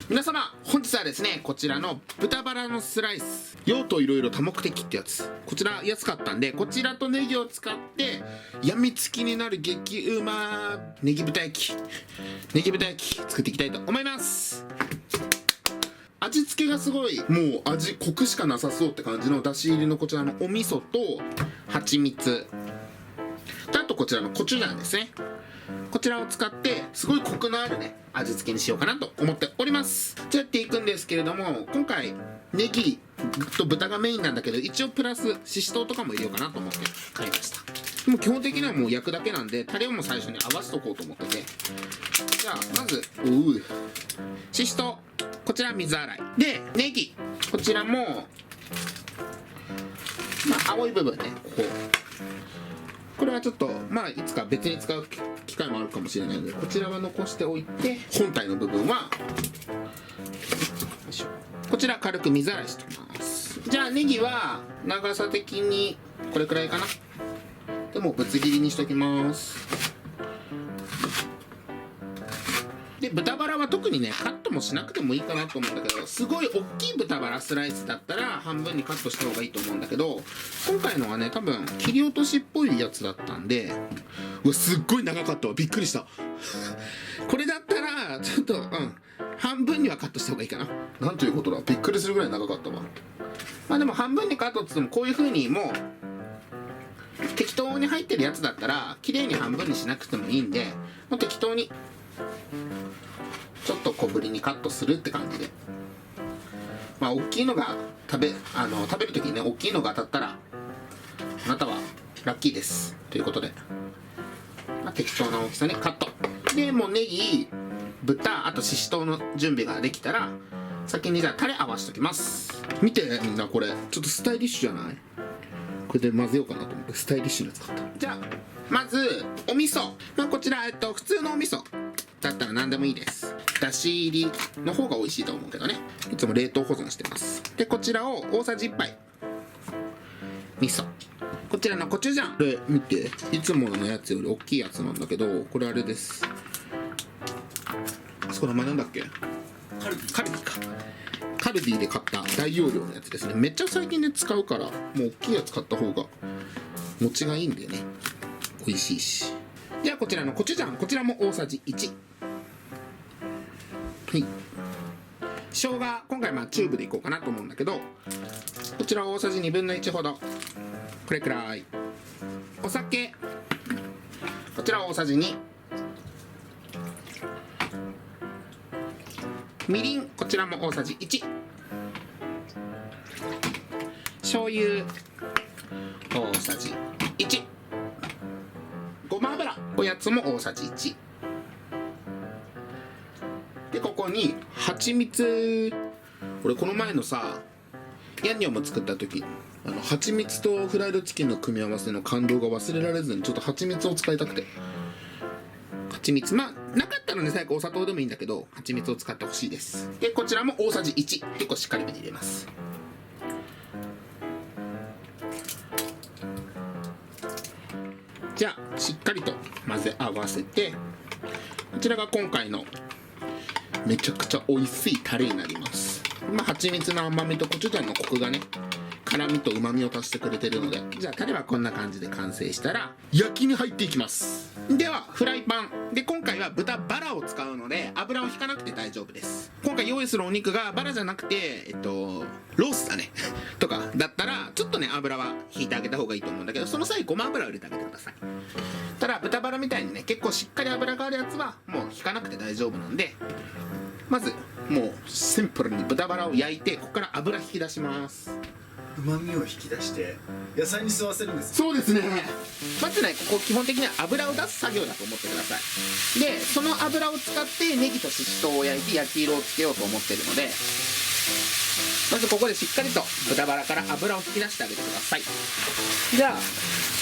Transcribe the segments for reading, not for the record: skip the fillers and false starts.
皆様本日はですね、こちらの豚バラのスライス、用途いろいろ多目的ってやつ、こちら安かったんで、こちらとネギを使ってやみつきになる激うまネギ豚焼き作っていきたいと思います。味付けがすごいもう味コクしかなさそうって感じのだし入りのこちらのお味噌と蜂蜜と、あとこちらのコチュジャンですね。こちらを使ってすごいコクのあるね味付けにしようかなと思っております。じゃあやっていくんですけれども、今回ネギと豚がメインなんだけど、一応プラスししとうとかも入れようかなと思って買いました。でも基本的にはもう焼くだけなんで、タレをも最初に合わせとこうと思ってて、じゃあまずししとう、こちら水洗いで、ネギこちらも青い部分ね、これはちょっといつか別に使う機会もあるかもしれないので、こちらは残しておいて、本体の部分はこちら軽く水洗いしておきます。じゃあネギは長さ的にこれくらいかな。でもぶつ切りにしときます。で豚バラは特にねカットもしなくてもいいかなと思うんだけど、すごい大きい豚バラスライスだったら半分にカットした方がいいと思うんだけど、今回のはね多分切り落としっぽいやつだったんで、すっごい長かったわ、びっくりしたこれだったらちょっと半分にはカットした方がいいかな。なんということだ、びっくりするぐらい長かったわ。でも半分にカットって言っても、こういう風にもう適当に入ってるやつだったら綺麗に半分にしなくてもいいんで、もう適当にちょっと小ぶりにカットするって感じで、大きいのが食べる時にね、大きいのが当たったらあなたはラッキーですということで、適当な大きさにカットで、もうネギ豚あとししとうの準備ができたら、先にじゃあタレ合わせときます。見てみんな、これちょっとスタイリッシュじゃない？これで混ぜようかなと思ってスタイリッシュなやつ買った。じゃあまずお味噌、こちら普通のお味噌だったら何でもいいです。だし入りの方が美味しいと思うけどね、いつも冷凍保存してます。でこちらを大さじ1杯味噌、こちらのコチュジャン、これ見て、いつものやつより大きいやつなんだけど、これあれです。そこ名前なんだっけ、カルディか。カルディで買った大容量のやつですね。めっちゃ最近で使うから、もう大きいやつ買った方が持ちがいいんでね、美味しいし。じゃあこちらのコチュジャン、こちらも大さじ1。はい。生姜、今回チューブでいこうかなと思うんだけど、こちら大さじ1/2ほど、これくらい。お酒、こちら大さじ2。みりん、こちらも大さじ1。醤油大さじ1。ごま油、おやつも大さじ1。でここに蜂蜜、俺この前のさヤンニョム作った時、蜂蜜とフライドチキンの組み合わせの感動が忘れられずに、ちょっと蜂蜜を使いたくて、蜂蜜なかったらね最後お砂糖でもいいんだけど、蜂蜜を使ってほしいです。でこちらも大さじ1、結構しっかりめに入れます。じゃあしっかりと混ぜ合わせて、こちらが今回のめちゃくちゃ美味しいタレになります。蜂蜜の甘みとコチュジャンのコクがね、辛みと旨みを足してくれてるので、じゃあタレはこんな感じで完成したら焼きに入っていきます。ではフライパンで、今回は豚バラを使うので油を引かなくて大丈夫です。今回用意するお肉がバラじゃなくてロースだねとかだったら、ちょっとね油は引いてあげた方がいいと思うんだけど、その際ごま油を入れてあげてください。ただ豚バラみたいにね結構しっかり油があるやつはもう引かなくて大丈夫なんで、まずもうシンプルに豚バラを焼いて、ここから油引き出します。旨味を引き出して野菜に吸わせるんです。そうですね。まずねここ基本的には油を出す作業だと思ってください。でその油を使ってネギとししとうを焼いて焼き色をつけようと思ってるので、まずここでしっかりと豚バラから油を引き出してあげてください。じゃあ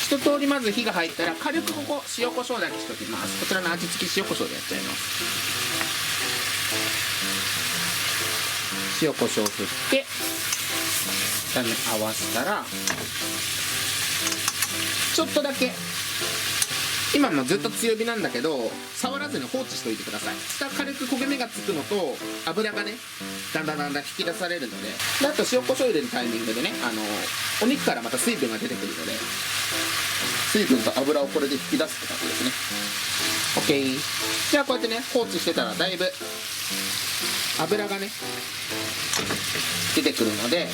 一通りまず火が入ったら、軽くここ塩コショウだけしておきます。こちらの味付き塩コショウでやっちゃいます。塩コショウ振って炒め合わせたら、ちょっとだけ今もずっと強火なんだけど触らずに放置しておいてください。下軽く焦げ目がつくのと油がねだんだん引き出されるので、あと塩コショウ入れるタイミングでねお肉からまた水分が出てくるので水分と油をこれで引き出すって感じですね。 OK。 じゃあこうやってね放置してたらだいぶ油がね出てくるので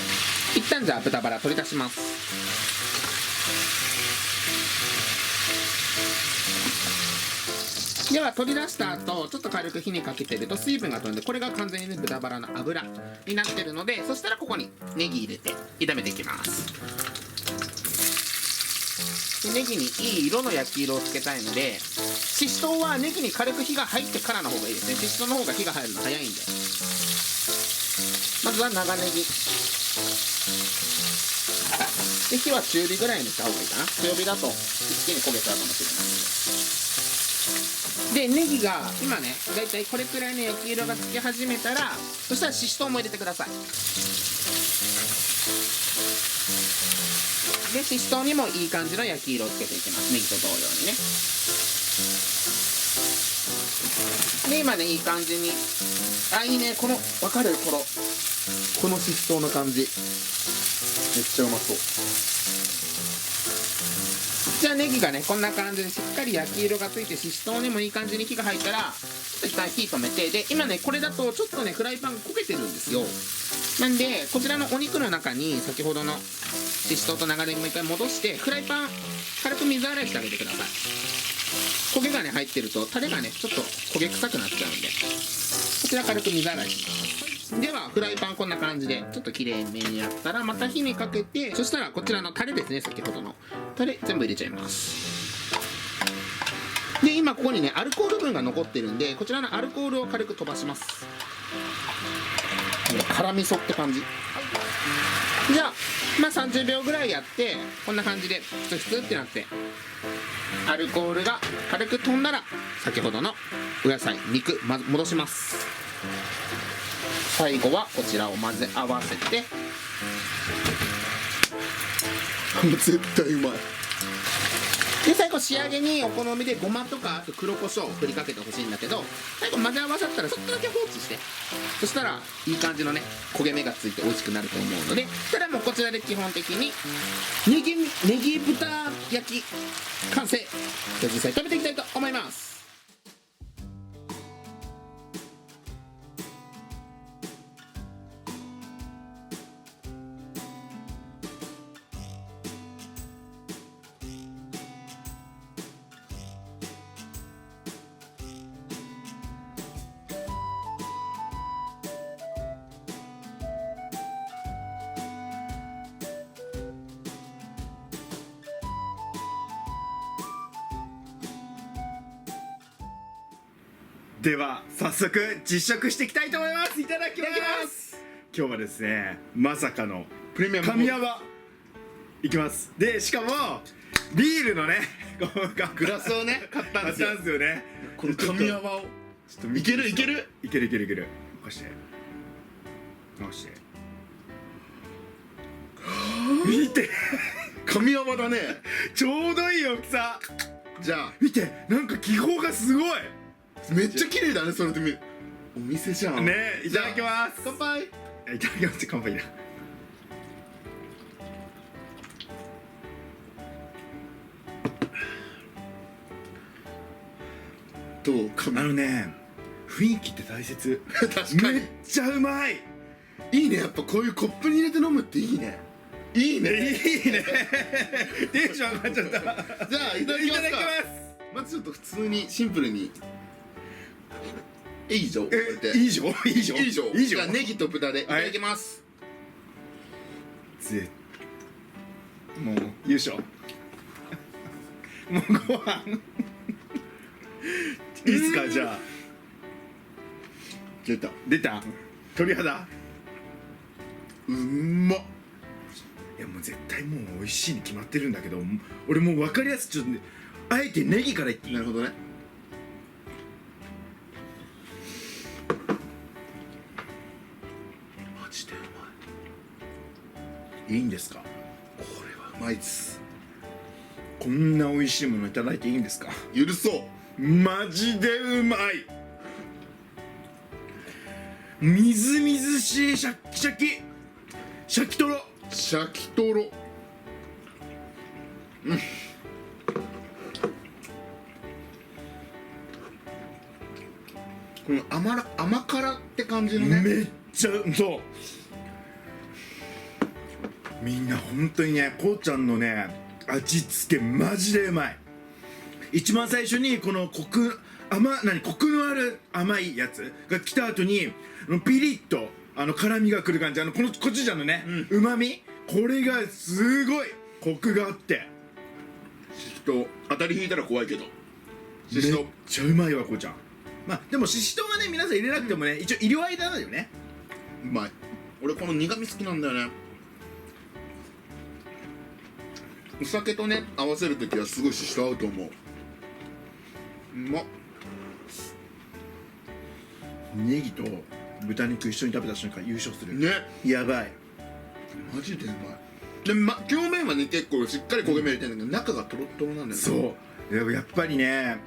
一旦じゃあ豚バラ取り出します。では取り出した後ちょっと軽く火にかけてると水分が飛んでこれが完全に、ね、豚バラの油になってるので、そしたらここにネギ入れて炒めていきます。でネギにいい色の焼き色をつけたいのでししとうはネギに軽く火が入ってからの方がいいですね。ししとうの方が火が入るの早いんで、まずは長ネギで火は中火ぐらいにした方がいいかな。強火だと一気に焦げちゃうかもしれないので。でネギが今ねだいたいこれくらいの焼き色がつき始めたら、そしたらししとうも入れてください。でししとうにもいい感じの焼き色をつけていきます。ネギと同様にね。で今ねいい感じにいいね。この分かるこのししとうの感じめっちゃうまそう。じゃあネギがねこんな感じでしっかり焼き色がついてししとうにもいい感じに火が入ったらちょっと一旦火止めて、で今ねこれだとちょっとねフライパン焦げてるんですよ。なんでこちらのお肉の中に先ほどのししとうと長ネギも一回戻してフライパン軽く水洗いしてあげてください。焦げがね入ってるとタレがねちょっと焦げ臭くなっちゃうんでこちら軽く水洗いします。ではフライパンこんな感じでちょっときれいめにやったらまた火にかけて、そしたらこちらのタレですね、先ほどのタレ全部入れちゃいます。で今ここにねアルコール分が残ってるんでこちらのアルコールを軽く飛ばします。辛味噌って感じ。じゃあ30秒ぐらいやってこんな感じでふつふつってなってアルコールが軽く飛んだら先ほどのお野菜肉、戻します。最後はこちらを混ぜ合わせて絶対うまい。で最後仕上げにお好みでごまとかあと黒胡椒を振りかけてほしいんだけど、最後混ぜ合わさったらちょっとだけ放置して、そしたらいい感じのね焦げ目がついて美味しくなると思うので、それはもうこちらで基本的にネギ豚焼き完成。じゃあ実際食べていきたいと思います。では早速実食していきたいと思います。いただきます。今日はですねまさかのプレミアム神山いきます。でしかもビールのねグラスをね買ったんですよ。よね。この神山をちょっといけるいける任して見て神山だね。ちょうどいい大きさ。じゃあ見てなんか気泡がすごいめっちゃ綺麗だね。それで見るお店じゃんね。いただきます。乾杯。いただきます。乾杯だ。どうね雰囲気って大切確かにめっちゃうまい。いいね。やっぱこういうコップに入れて飲むっていいね。いいね。いいねテンション上がっちゃったじゃあいただきますか。いただきます。まずちょっと普通にシンプルにいいじゃん。いいじゃんじゃあネギと豚でいただきます。もう優勝もうご飯いいっすか。じゃあ出た鳥肌うまっ。いやもう絶対もう美味しいに決まってるんだけど、俺もう分かりやすくちょっと、ね、あえてネギからいっていい。なるほどね。マジでうまい。いいんですか。これはうまいっす。こんな美味しいものいただいていいんですか？許そうマジでうまい。みずみずしいシャキシャキシャキトロ。シャキトロ。この甘辛って感じのね。めっちゃそうみんな本当にね、こうちゃんのね味付けマジでうまい。一番最初にこのコクのある甘いやつが来た後にピリッと辛みがくる感じ、このコチュジャンのねうまみ、これがすごいコクがあって、ししとう当たり引いたら怖いけどめっちゃうまいわこうちゃん。まあでもししとうがね皆さん入れなくてもね、一応色合いなんだよね。うまい。俺この苦味好きなんだよね。お酒とね合わせるときはすごいししとう合うと思う。うまっ。ネギと豚肉一緒に食べた瞬間優勝するね、やばい。マジでうまい。で、表面はね結構しっかり焦げ目入れてるんだけど、中がトロットロなんだよね。そうでもやっぱりね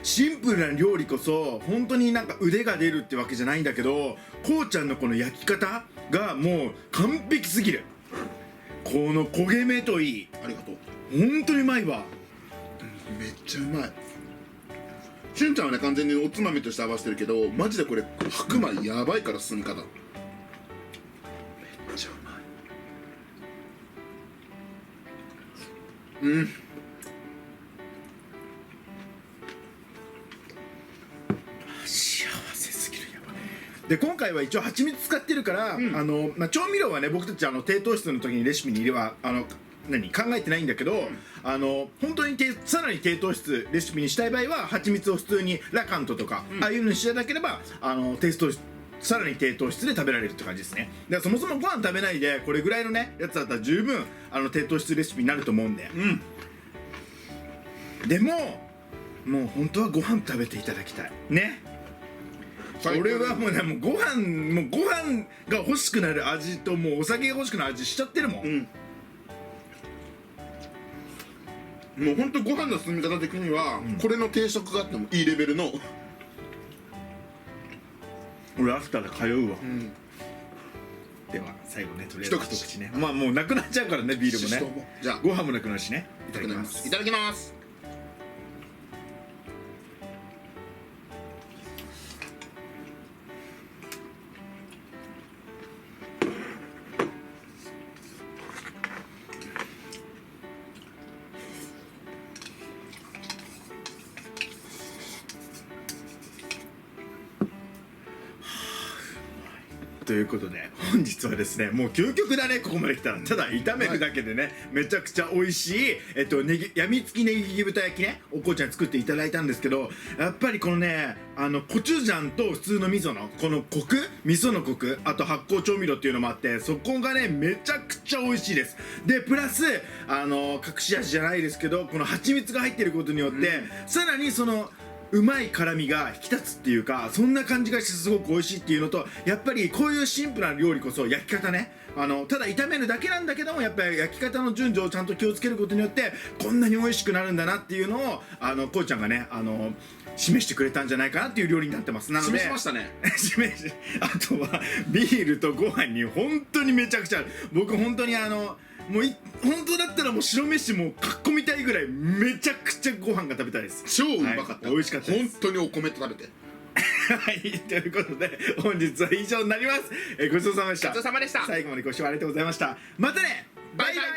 シンプルな料理こそ本当になんか腕が出るってわけじゃないんだけど、こうちゃんのこの焼き方がもう完璧すぎる。この焦げ目といい、ありがとう。本当にうまいわ。めっちゃうまい。しゅんちゃんはね完全におつまみとして合わせてるけど、マジでこれ白米やばいから進み方。めっちゃうまい。うん。幸せすぎる。やばい。で今回は一応蜂蜜使ってるから、調味料はね僕たち低糖質の時にレシピに入れは考えてないんだけど、本当にさらに低糖質レシピにしたい場合は蜂蜜を普通にラカントとか、ああいうのにしていただければさらに低糖質で食べられるって感じですね。だからそもそもご飯食べないでこれぐらいのねやつだったら十分低糖質レシピになると思うんで、でももう本当はご飯食べていただきたいね。俺はもうねご飯が欲しくなる味ともうお酒が欲しくなる味しちゃってるもん。もうほんとご飯の進み方的には、これの定食があってもいいレベルの。俺アフターで通うわ。では最後ねとりあえず一口ね。まあもうなくなっちゃうからねビールもね。じゃあご飯もなくなるしね。いただきます。いただきます。ということで本日はですねもう究極だね。ここまで来たらただ炒めるだけでねめちゃくちゃ美味しいやみつきネギ豚焼きねおこうちゃんに作っていただいたんですけど、やっぱりこのねコチュジャンと普通の味噌のこのコク、味噌のコク、あと発酵調味料っていうのもあってそこがねめちゃくちゃ美味しいです。でプラス隠し味じゃないですけどこの蜂蜜が入ってることによって、さらにそのうまい辛みが引き立つっていうか、そんな感じがしてすごく美味しいっていうのと、やっぱりこういうシンプルな料理こそ焼き方ねただ炒めるだけなんだけどもやっぱり焼き方の順序をちゃんと気をつけることによってこんなに美味しくなるんだなっていうのをこうちゃんがね示してくれたんじゃないかなっていう料理になってます。なので示しましたね。あとはビールとご飯に本当にめちゃくちゃ僕本当にもう本当だったらもう白飯もかっこみたいぐらいめちゃくちゃご飯が食べたいです。超うまかった、美味しかったです。本当にお米と食べてはいということで本日は以上になります。ごちそうさまでした。ごちそうさまでした。最後までご視聴ありがとうございました。またね。バイバイ。